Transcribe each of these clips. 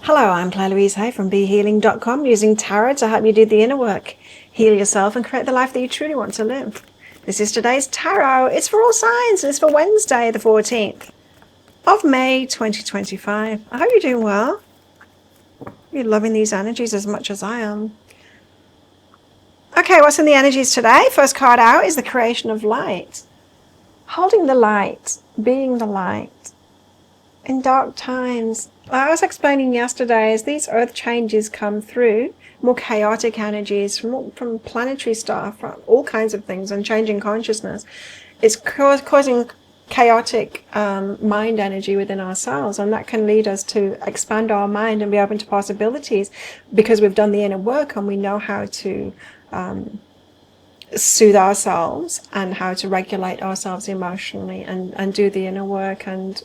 Hello, I'm Claire Louise Hay from BeHealing.com, using tarot to help you do the inner work, heal yourself and create the life that you truly want to live. This is today's tarot. It's for all signs. It's for Wednesday, the 14th of May, 2025. I hope you're doing well. You're loving these energies as much as I am. Okay, what's in the energies today? First card out is the creation of light. Holding the light, being the light. In dark times, I was explaining yesterday, as these earth changes come through, more chaotic energies from planetary stuff, from all kinds of things, and changing consciousness, it's causing chaotic mind energy within ourselves, and that can lead us to expand our mind and be open to possibilities because we've done the inner work and we know how to soothe ourselves and how to regulate ourselves emotionally and do the inner work and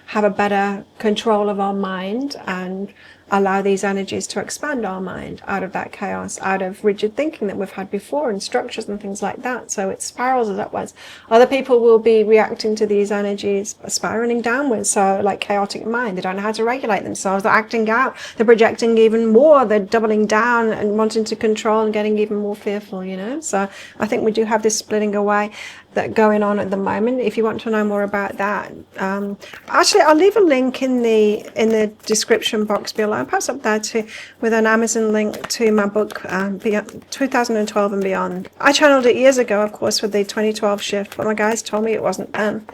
have a better control of our mind and allow these energies to expand our mind out of that chaos, out of rigid thinking that we've had before and structures and things like that. So it spirals as upwards. Other people will be reacting to these energies spiraling downwards. So like chaotic mind, they don't know how to regulate themselves. They're acting out, they're projecting even more, they're doubling down and wanting to control and getting even more fearful, you know. So I think we do have this splitting away that going on at the moment. If you want to know more about that, actually I'll leave a link in the description box below. I'll post up there too with an Amazon link to my book, Beyond 2012 and Beyond. I channeled it years ago, of course, with the 2012 shift, but my guys told me it wasn't then.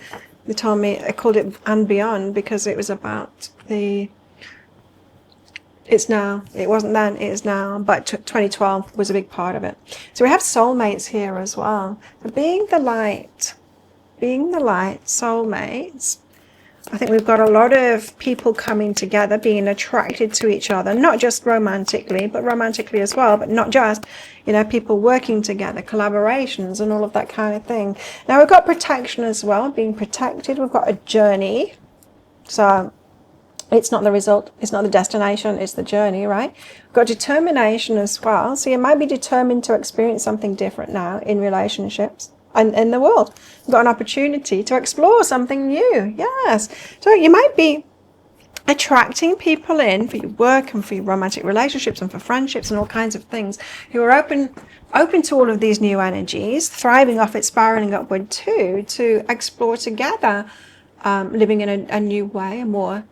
They told me, I called it and Beyond because it was about it's now. It wasn't then, it is now, but 2012 was a big part of it. So we have soulmates here as well. So being the light, soulmates. I think we've got a lot of people coming together, being attracted to each other, not just romantically, but romantically as well, but not just, you know, people working together, collaborations and all of that kind of thing. Now we've got protection as well, being protected. We've got a journey. So it's not the result, it's not the destination, it's the journey, right? We've got determination as well. So you might be determined to experience something different now in relationships and in the world. You've got an opportunity to explore something new, yes. So you might be attracting people in for your work and for your romantic relationships and for friendships and all kinds of things who are open to all of these new energies, thriving off it, spiraling upward too, to explore together, living in a new way, a more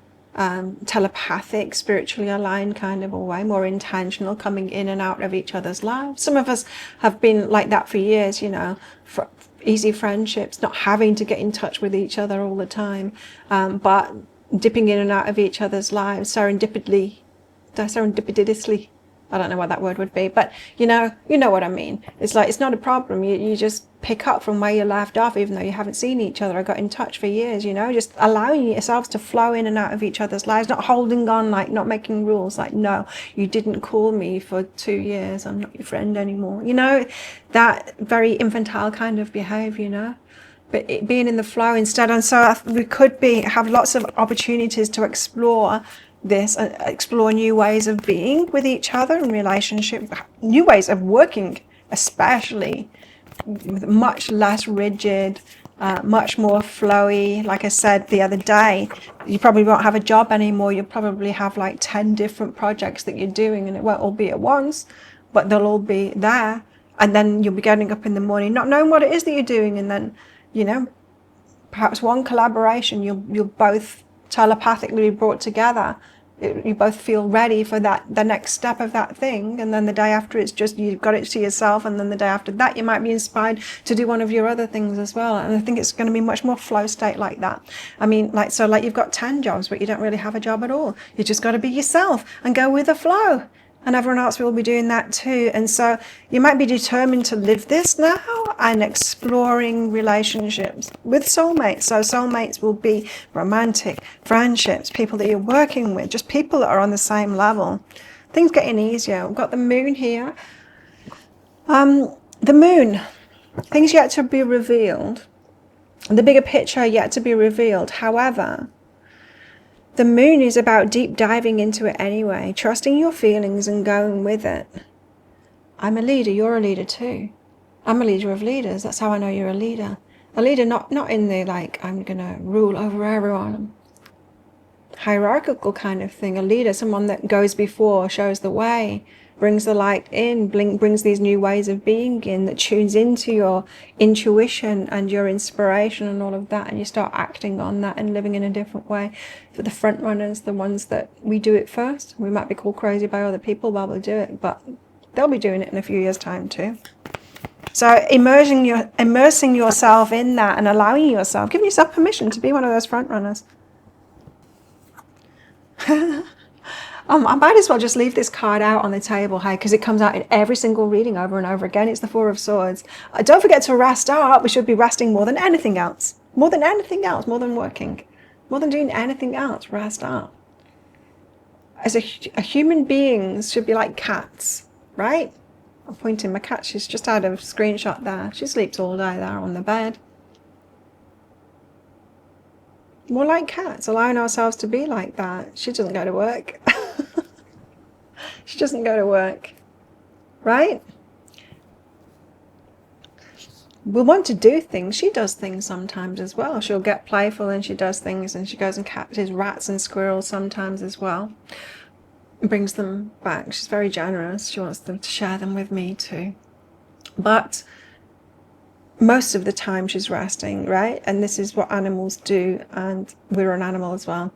telepathic, spiritually aligned kind of a way, more intentional, coming in and out of each other's lives. Some of us have been like that for years, you know, for easy friendships, not having to get in touch with each other all the time, but dipping in and out of each other's lives serendipitously. I don't know what that word would be, but you know what I mean. It's like, it's not a problem. You just pick up from where you left off, even though you haven't seen each other or got in touch for years, you know, just allowing yourselves to flow in and out of each other's lives, not holding on, like not making rules, like, no, you didn't call me for 2 years, I'm not your friend anymore. You know, that very infantile kind of behavior, you know, but it being in the flow instead. And so we could have lots of opportunities to explore this and explore new ways of being with each other in relationship, new ways of working, especially with much less rigid, much more flowy. Like I said the other day, you probably won't have a job anymore. You'll probably have like 10 different projects that you're doing, and it won't all be at once, but they'll all be there. And then you'll be getting up in the morning not knowing what it is that you're doing, and then, you know, perhaps one collaboration, you'll both telepathically be brought together. You both feel ready for the next step of that thing, and then the day after it's just you've got it to yourself, and then the day after that you might be inspired to do one of your other things as well. And I think it's going to be much more flow state like that. I mean, like you've got 10 jobs, but you don't really have a job at all. You just got to be yourself and go with the flow, and everyone else will be doing that too. And so you might be determined to live this now and exploring relationships with soulmates. So soulmates will be romantic, friendships, people that you're working with, just people that are on the same level. Things getting easier. We've got the moon here. The moon, things yet to be revealed. The bigger picture yet to be revealed. However, the moon is about deep diving into it anyway, trusting your feelings and going with it. I'm a leader, you're a leader too. I'm a leader of leaders. That's how I know you're a leader. A leader not in the like, I'm going to rule over everyone. hierarchical kind of thing, a leader, someone that goes before, shows the way, brings the light in, brings these new ways of being in, that tunes into your intuition and your inspiration and all of that, and you start acting on that and living in a different way. For the front runners, the ones that we do it first, we might be called crazy by other people while we do it, but they'll be doing it in a few years' time too. So immersing yourself in that and allowing yourself, giving yourself permission to be one of those front runners. I might as well just leave this card out on the table, hey, because it comes out in every single reading over and over again. It's the Four of Swords. Don't forget to rest up. We should be resting more than anything else. More than anything else. More than working. More than doing anything else. Rest up. As a human beings should be like cats, right? I'm pointing my cat. She's just had a screenshot there. She sleeps all day there on the bed. More like cats, allowing ourselves to be like that. She doesn't go to work. She doesn't go to work, right? We want to do things. She does things sometimes as well. She'll get playful and she does things, and she goes and catches rats and squirrels sometimes as well. And brings them back. She's very generous. She wants them to share them with me too. But most of the time she's resting, right? And this is what animals do, and we're an animal as well.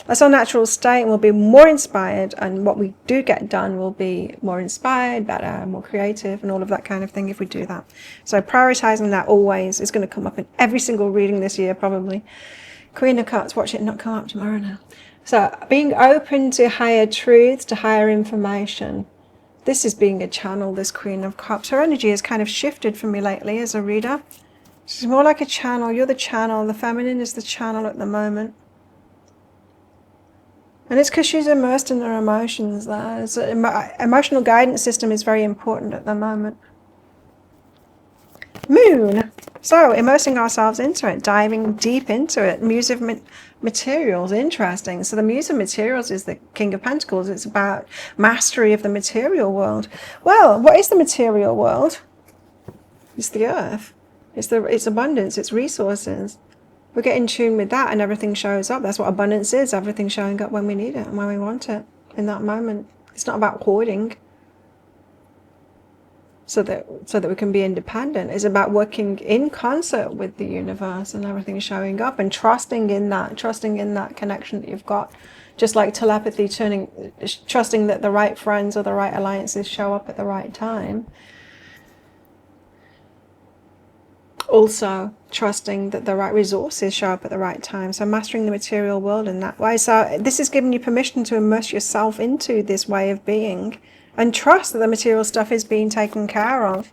That's our natural state, and we'll be more inspired, and what we do get done will be more inspired, better, more creative, and all of that kind of thing if we do that. So prioritizing that always is going to come up in every single reading this year, probably. Queen of Cups, watch it not come up tomorrow now. So being open to higher truths, to higher information. This is being a channel, this Queen of Cups. Her energy has kind of shifted for me lately as a reader. She's more like a channel. You're the channel. The feminine is the channel at the moment. And it's because she's immersed in her emotions there. So emotional guidance system is very important at the moment. Moon. So immersing ourselves into it, diving deep into it. Muse of materials, interesting. So the Muse of materials is the King of Pentacles. It's about mastery of the material world. Well, what is the material world? It's the earth. It's abundance. It's resources. We get in tune with that and everything shows up. That's what abundance is. Everything showing up when we need it and when we want it in that moment. It's not about hoarding so that we can be independent. It's about working in concert with the universe and everything showing up, and trusting in that connection that you've got. Just like telepathy, trusting that the right friends or the right alliances show up at the right time. Also trusting that the right resources show up at the right time. So mastering the material world in that way. So this is giving you permission to immerse yourself into this way of being and trust that the material stuff is being taken care of.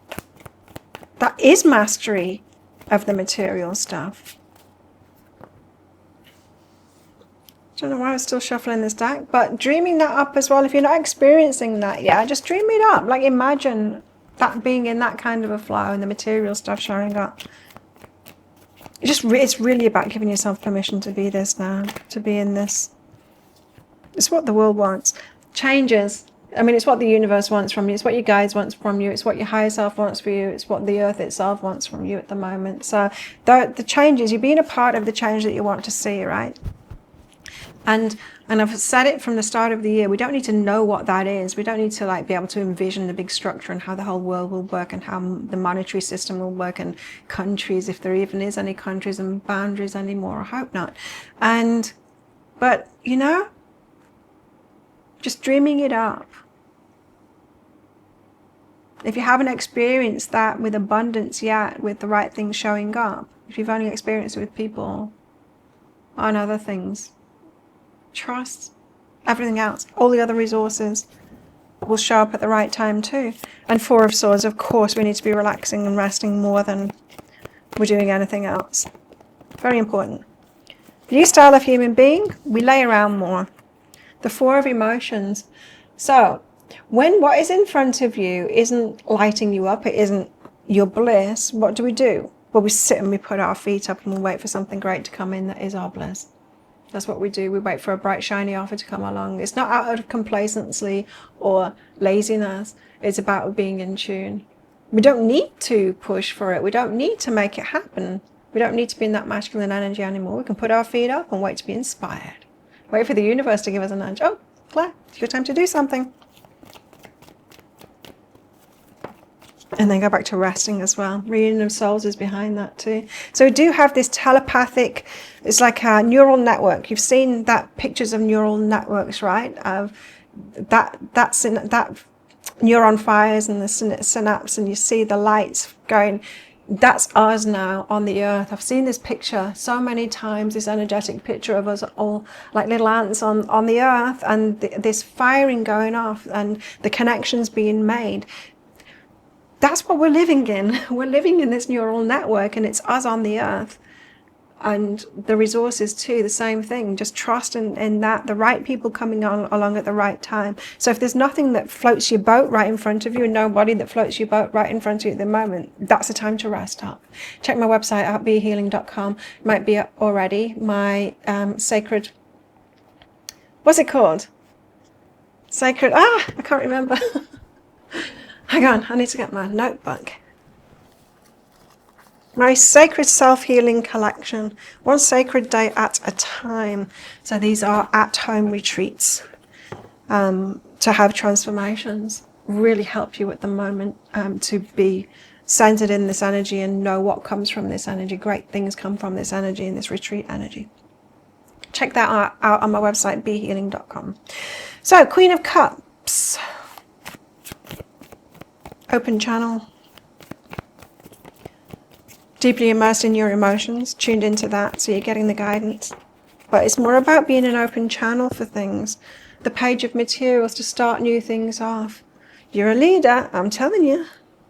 That is mastery of the material stuff. I don't know why I'm still shuffling this deck, but dreaming that up as well. If you're not experiencing that yet, just dream it up. Like imagine that being in that kind of a flow and the material stuff showing up. It's really about giving yourself permission to be this now, to be in this. It's what the world wants. Changes. I mean, it's what the universe wants from you. It's what your guides want from you. It's what your higher self wants for you. It's what the earth itself wants from you at the moment. So the changes, you're being a part of the change that you want to see, right? And I've said it from the start of the year, we don't need to know what that is. We don't need to be able to envision the big structure and how the whole world will work and how the monetary system will work and countries, if there even is any countries and boundaries anymore. I hope not. But, just dreaming it up. If you haven't experienced that with abundance yet, with the right things showing up, if you've only experienced it with people on other things, trust everything else, all the other resources will show up at the right time too. And Four of Swords, of course, we need to be relaxing and resting more than we're doing anything else. Very important. View style of human being, we lay around more. The Four of Emotions. So when what is in front of you isn't lighting you up, it isn't your bliss, what do? Well, we sit and we put our feet up and we wait for something great to come in that is our bliss. That's what we do. We wait for a bright, shiny offer to come along. It's not out of complacency or laziness. It's about being in tune. We don't need to push for it. We don't need to make it happen. We don't need to be in that masculine energy anymore. We can put our feet up and wait to be inspired. Wait for the universe to give us a nudge. Oh, Claire, it's your time to do something. And then go back to resting as well. Reunion of souls is behind that too. So we do have this telepathic, it's like a neural network. You've seen that pictures of neural networks, right? Of that neuron fires and the synapse, and you see the lights going. That's us now on the earth. I've seen this picture so many times, this energetic picture of us all like little ants on the earth, and this firing going off and the connections being made. That's what we're living in. We're living in this neural network, and it's us on the earth. And the resources too, the same thing. Just trust in that, the right people coming along at the right time. So if there's nothing that floats your boat right in front of you, and nobody that floats your boat right in front of you at the moment, that's the time to rest up. Check my website out, behealing.com. It might be up already. My sacred, what's it called? Sacred, I can't remember. Hang on, I need to get my notebook. My sacred self-healing collection, one sacred day at a time. So these are at-home retreats to have transformations. Really help you at the moment to be centered in this energy and know what comes from this energy. Great things come from this energy and this retreat energy. Check that out on my website, behealing.com. So, Queen of Cups. Open channel. Deeply immersed in your emotions, tuned into that, so you're getting the guidance. But it's more about being an open channel for things. The page of materials to start new things off. You're a leader, I'm telling you.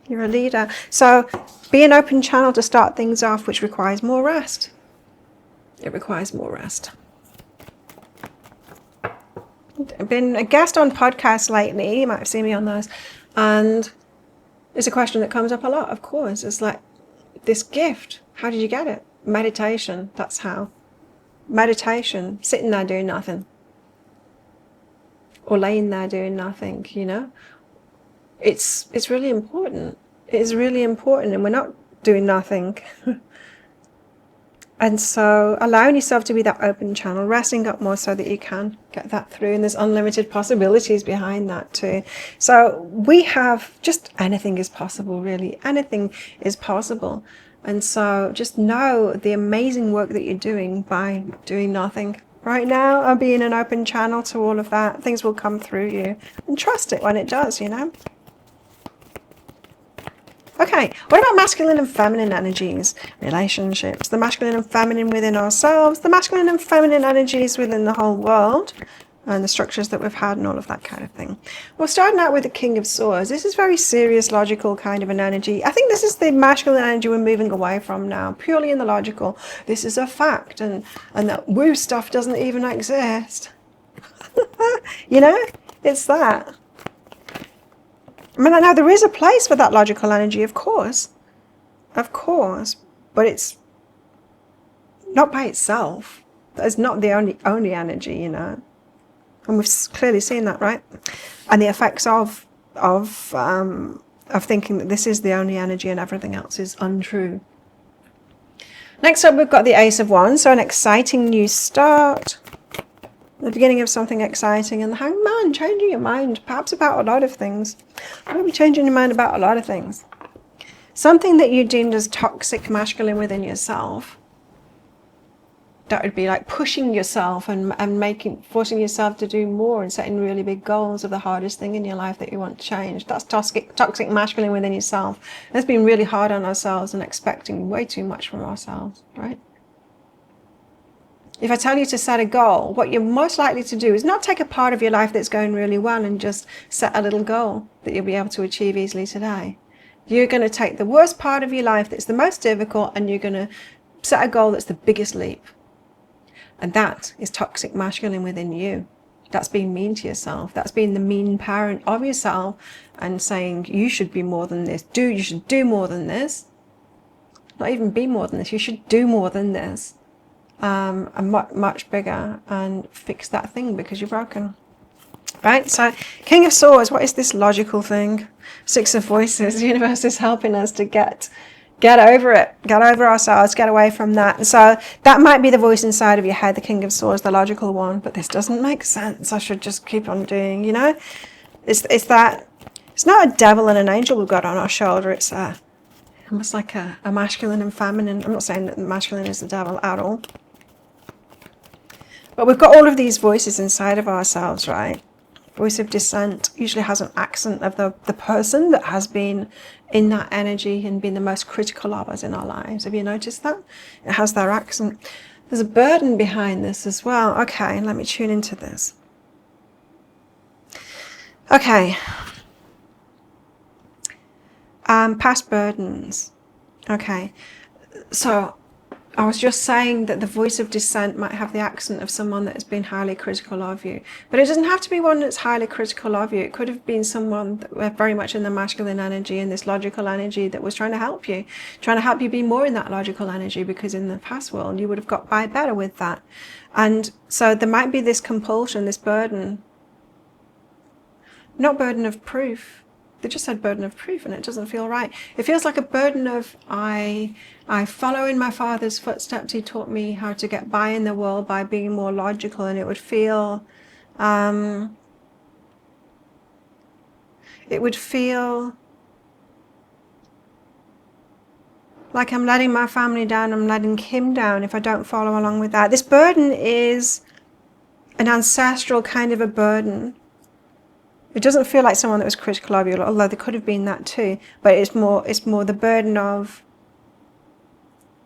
You're a leader. So be an open channel to start things off, which requires more rest. It requires more rest. I've been a guest on podcasts lately, you might have seen me on those, and it's a question that comes up a lot, of course. It's like, this gift, how did you get it? Meditation, that's how. Meditation, sitting there doing nothing. Or laying there doing nothing, you know. It's really important. It is really important, and we're not doing nothing. And so allowing yourself to be that open channel, resting up more so that you can get that through. And there's unlimited possibilities behind that too. So we have just anything is possible, really. Anything is possible. And so just know the amazing work that you're doing by doing nothing. Right now, I'm being an open channel to all of that. Things will come through you. And trust it when it does, you know. Okay, what about masculine and feminine energies? Relationships, the masculine and feminine within ourselves, the masculine and feminine energies within the whole world, and the structures that we've had and all of that kind of thing. Well, starting out with the King of Swords, this is very serious, logical kind of an energy. I think this is the masculine energy we're moving away from now, purely in the logical. This is a fact, and that woo stuff doesn't even exist. You know, it's that. I mean, I know there is a place for that logical energy, of course, but it's not by itself. It's not the only energy, you know, and we've clearly seen that, right? And the effects of thinking that this is the only energy and everything else is untrue. Next up, we've got the Ace of Wands, so an exciting new start. The beginning of something exciting, and the Hangman, changing your mind, perhaps about a lot of things. Maybe changing your mind about a lot of things. Something that you deemed as toxic masculine within yourself. That would be like pushing yourself and forcing yourself to do more and setting really big goals of the hardest thing in your life that you want to change. That's toxic masculine within yourself. That's being really hard on ourselves and expecting way too much from ourselves, right? If I tell you to set a goal, what you're most likely to do is not take a part of your life that's going really well and just set a little goal that you'll be able to achieve easily today. You're going to take the worst part of your life that's the most difficult, and you're going to set a goal that's the biggest leap. And that is toxic masculine within you. That's being mean to yourself. That's being the mean parent of yourself and saying you should be more than this. You should do more than this. Not even be more than this. You should do more than this. And much bigger, and fix that thing because you're broken. Right? So, King of Swords, what is this logical thing? Six of Voices. The universe is helping us to get Get over it. Get over ourselves. Get away from that. And so that might be the voice inside of your head, the King of Swords, the logical one. But this doesn't make sense. I should just keep on doing, you know? It's that, it's not a devil and an angel we've got on our shoulder. It's almost like a masculine and feminine. I'm not saying that the masculine is the devil at all. But we've got all of these voices inside of ourselves, right? Voice of dissent usually has an accent of the person that has been in that energy and been the most critical of us in our lives. Have you noticed that? It has their accent. There's a burden behind this as well. Okay, let me tune into this. Okay. Past burdens. Okay. So I was just saying that the voice of dissent might have the accent of someone that has been highly critical of you. But it doesn't have to be one that's highly critical of you. It could have been someone that were very much in the masculine energy and this logical energy that was trying to help you be more in that logical energy, because in the past world you would have got by better with that. And so there might be this compulsion, this burden. Not burden of proof. They just said burden of proof, and it doesn't feel right. It feels like a burden of, I follow in my father's footsteps. He taught me how to get by in the world by being more logical, and it would feel like I'm letting my family down, I'm letting him down if I don't follow along with that. This burden is an ancestral kind of a burden. It doesn't feel like someone that was critical of you, although there could have been that too. But it's more the burden of,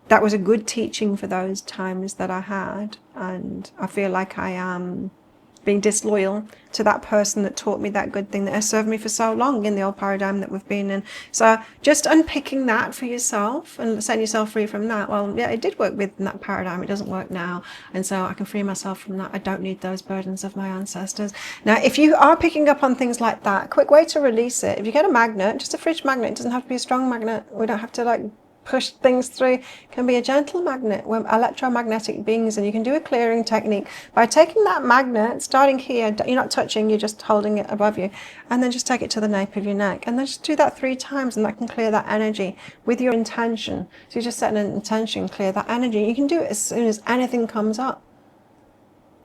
that was a good teaching for those times that I had, and I feel like I am being disloyal to that person that taught me that good thing that has served me for so long in the old paradigm that we've been in. So just unpicking that for yourself and setting yourself free from that. Well, yeah, it did work within that paradigm. It doesn't work now. And so I can free myself from that. I don't need those burdens of my ancestors. Now, if you are picking up on things like that, a quick way to release it, if you get a magnet, just a fridge magnet, it doesn't have to be a strong magnet. We don't have to like push things through. It can be a gentle magnet. We're electromagnetic beings, and you can do a clearing technique by taking that magnet, starting here, you're not touching, you're just holding it above you, and then just take it to the nape of your neck, and then just do that 3 times, and that can clear that energy with your intention. So you just set an intention, clear that energy. You can do it as soon as anything comes up.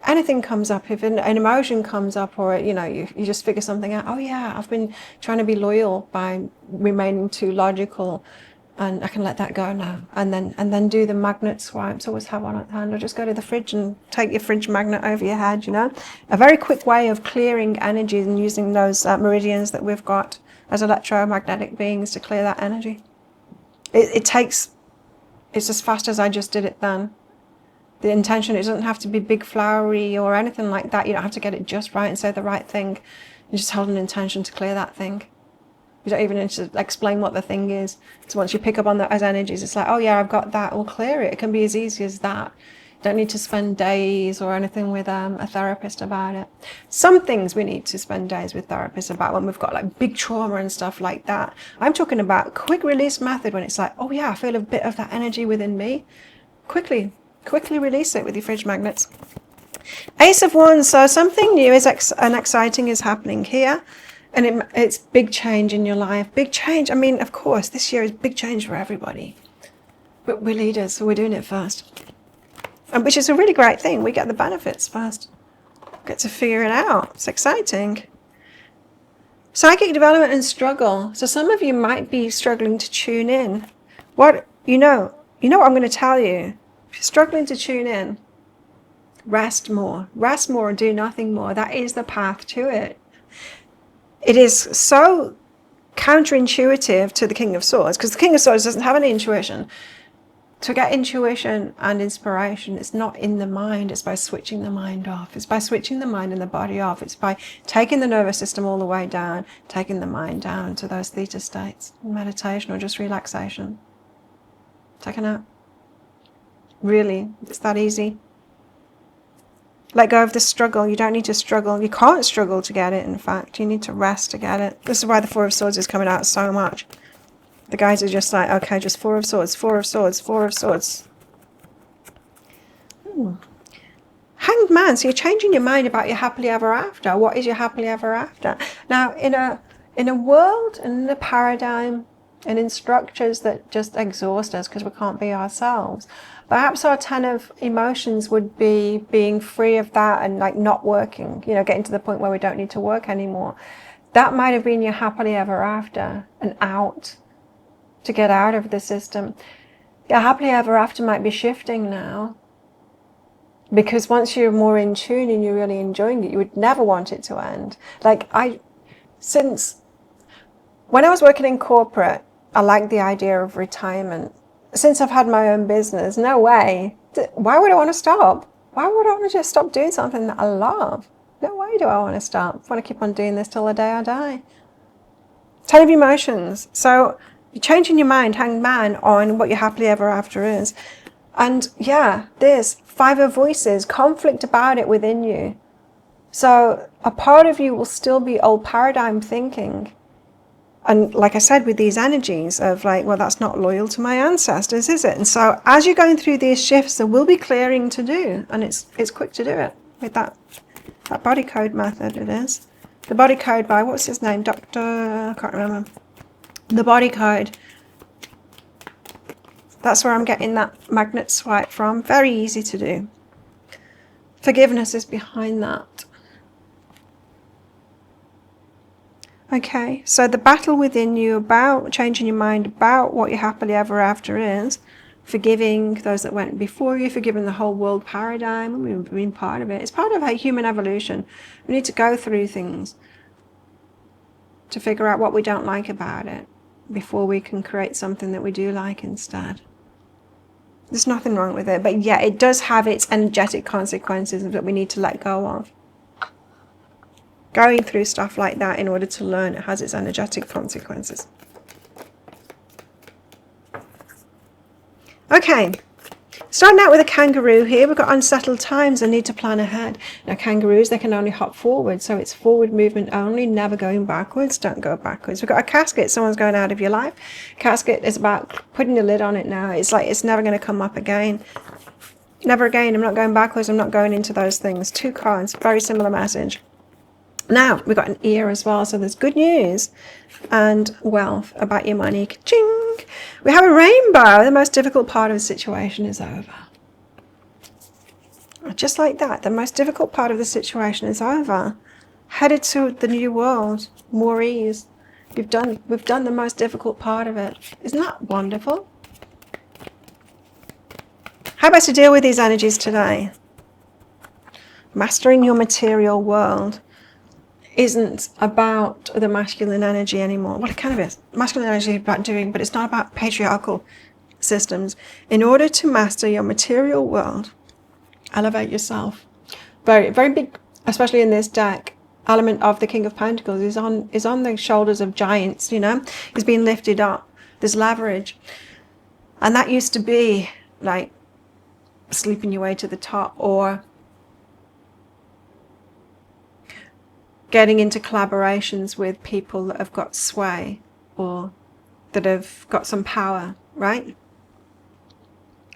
Anything comes up, if an emotion comes up, or you just figure something out. Oh yeah, I've been trying to be loyal by remaining too logical, and I can let that go now, and then do the magnet swipes. Always have one at hand, or just go to the fridge and take your fridge magnet over your head. A very quick way of clearing energy and using those meridians that we've got as electromagnetic beings to clear that energy. It's as fast as I just did it then. The intention, it doesn't have to be big, flowery or anything like that. You don't have to get it just right and say the right thing. You just hold an intention to clear that thing. You don't even need to explain what the thing is. So once you pick up on those energies, it's like, oh yeah, I've got that, we'll clear it. It can be as easy as that. You don't need to spend days or anything with a therapist about it. Some things we need to spend days with therapists about when we've got like big trauma and stuff like that. I'm talking about quick release method when it's like, oh yeah, I feel a bit of that energy within me. Quickly release it with your fridge magnets. Ace of Wands, so something new and exciting is happening here. And it's big change in your life. Big change. I mean, of course, this year is big change for everybody. But we're leaders, so we're doing it first. And which is a really great thing. We get the benefits first. Get to figure it out. It's exciting. Psychic development and struggle. So some of you might be struggling to tune in. What I'm going to tell you. If you're struggling to tune in, rest more. Rest more and do nothing more. That is the path to it. It is so counterintuitive to the King of Swords, because the King of Swords doesn't have any intuition. To get intuition and inspiration, it's not in the mind, it's by switching the mind off. It's by switching the mind and the body off. It's by taking the nervous system all the way down, taking the mind down to those theta states, meditation or just relaxation. Take a nap. Really, it's that easy. Let go of the struggle. You don't need to struggle. You can't struggle to get it, in fact. You need to rest to get it. This is why the 4 of Swords is coming out so much. The guys are just like, okay, just 4 of Swords, 4 of Swords, 4 of Swords. Hanged Man, so you're changing your mind about your happily ever after. What is your happily ever after? Now, in a world and in a paradigm and in structures that just exhaust us because we can't be ourselves. Perhaps our 10 of emotions would be being free of that and like not working, you know, getting to the point where we don't need to work anymore. That might have been your happily ever after, and out, to get out of the system. Your happily ever after might be shifting now, because once you're more in tune and you're really enjoying it, you would never want it to end. Like since when I was working in corporate, I liked the idea of retirement. Since I've had my own business, no way. Why would I want to stop? Why would I want to just stop doing something that I love? No way do I want to stop. I want to keep on doing this till the day I die. 10 of emotions. So you're changing your mind, hangman, on what your happily ever after is. And yeah, this 5 of voices, conflict about it within you. So a part of you will still be old paradigm thinking. And like I said, with these energies of like, well, that's not loyal to my ancestors, is it? And so as you're going through these shifts, there will be clearing to do. And it's quick to do it with that body code method. It is. The body code by, what's his name? Dr. I can't remember. The body code. That's where I'm getting that magnet swipe from. Very easy to do. Forgiveness is behind that. Okay, so the battle within you about changing your mind about what your happily ever after is, forgiving those that went before you, forgiving the whole world paradigm. We've been part of it. It's part of our human evolution. We need to go through things to figure out what we don't like about it before we can create something that we do like instead. There's nothing wrong with it, but yeah, it does have its energetic consequences that we need to let go of. Going through stuff like that in order to learn, it has its energetic consequences. Okay, starting out with a kangaroo here, we've got unsettled times and need to plan ahead. Now kangaroos, they can only hop forward, so it's forward movement only, never going backwards. Don't go backwards. We've got a casket, someone's going out of your life. Casket is about putting a lid on it now. It's like it's never going to come up again. Never again. I'm not going backwards, I'm not going into those things. 2 cards, very similar message. Now, we've got an ear as well, so there's good news and wealth about your money. Ka-ching! We have a rainbow. The most difficult part of the situation is over. Just like that, the most difficult part of the situation is over. Headed to the new world, more ease. We've done the most difficult part of it. Isn't that wonderful? How best to deal with these energies today? Mastering your material world isn't about the masculine energy anymore. Well, it kind of is. Masculine energy is about doing, but it's not about patriarchal systems. In order to master your material world, elevate yourself. Very, very big, especially in this deck, element of the King of Pentacles is on the shoulders of giants, you know. He's being lifted up. There's leverage. And that used to be like sleeping your way to the top, or getting into collaborations with people that have got sway or that have got some power, right?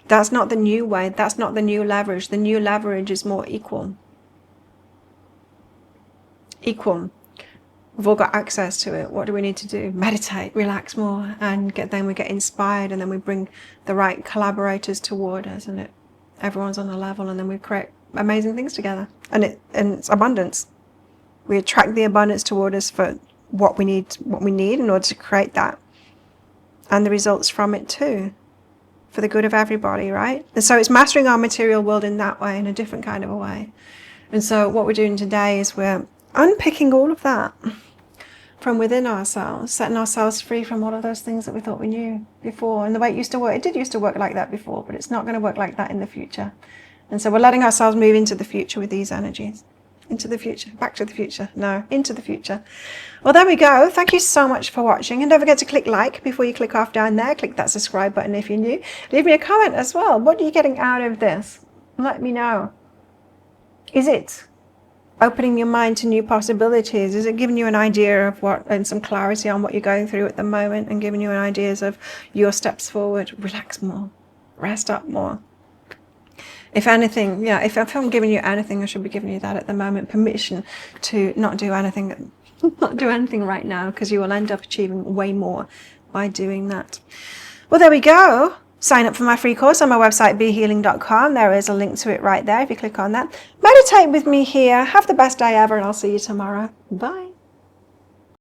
That's not the new way. That's not the new leverage. The new leverage is more equal. Equal. We've all got access to it. What do we need to do? Meditate, relax more, and then we get inspired, and then we bring the right collaborators toward us, and everyone's on a level, and then we create amazing things together. And it's abundance. We attract the abundance toward us for what we need in order to create that. And the results from it too, for the good of everybody, right? And so it's mastering our material world in that way, in a different kind of a way. And so what we're doing today is we're unpicking all of that from within ourselves, setting ourselves free from all of those things that we thought we knew before. And the way it used to work, it did used to work like that before, but it's not going to work like that in the future. And so we're letting ourselves move into the future with these energies. Into the future, back to the future, no, into the future. Well, there we go. Thank you so much for watching, and don't forget to click like before you click off down there. Click that subscribe button if you're new. Leave me a comment as well. What are you getting out of this? Let me know. Is it opening your mind to new possibilities? Is it giving you an idea of what, and some clarity on what you're going through at the moment, and giving you ideas of your steps forward? Relax more, rest up more. If anything, yeah, if I'm giving you anything, I should be giving you that at the moment. Permission to not do anything right now, because you will end up achieving way more by doing that. Well, there we go. Sign up for my free course on my website, behealing.com. There is a link to it right there if you click on that. Meditate with me here. Have the best day ever, and I'll see you tomorrow. Bye.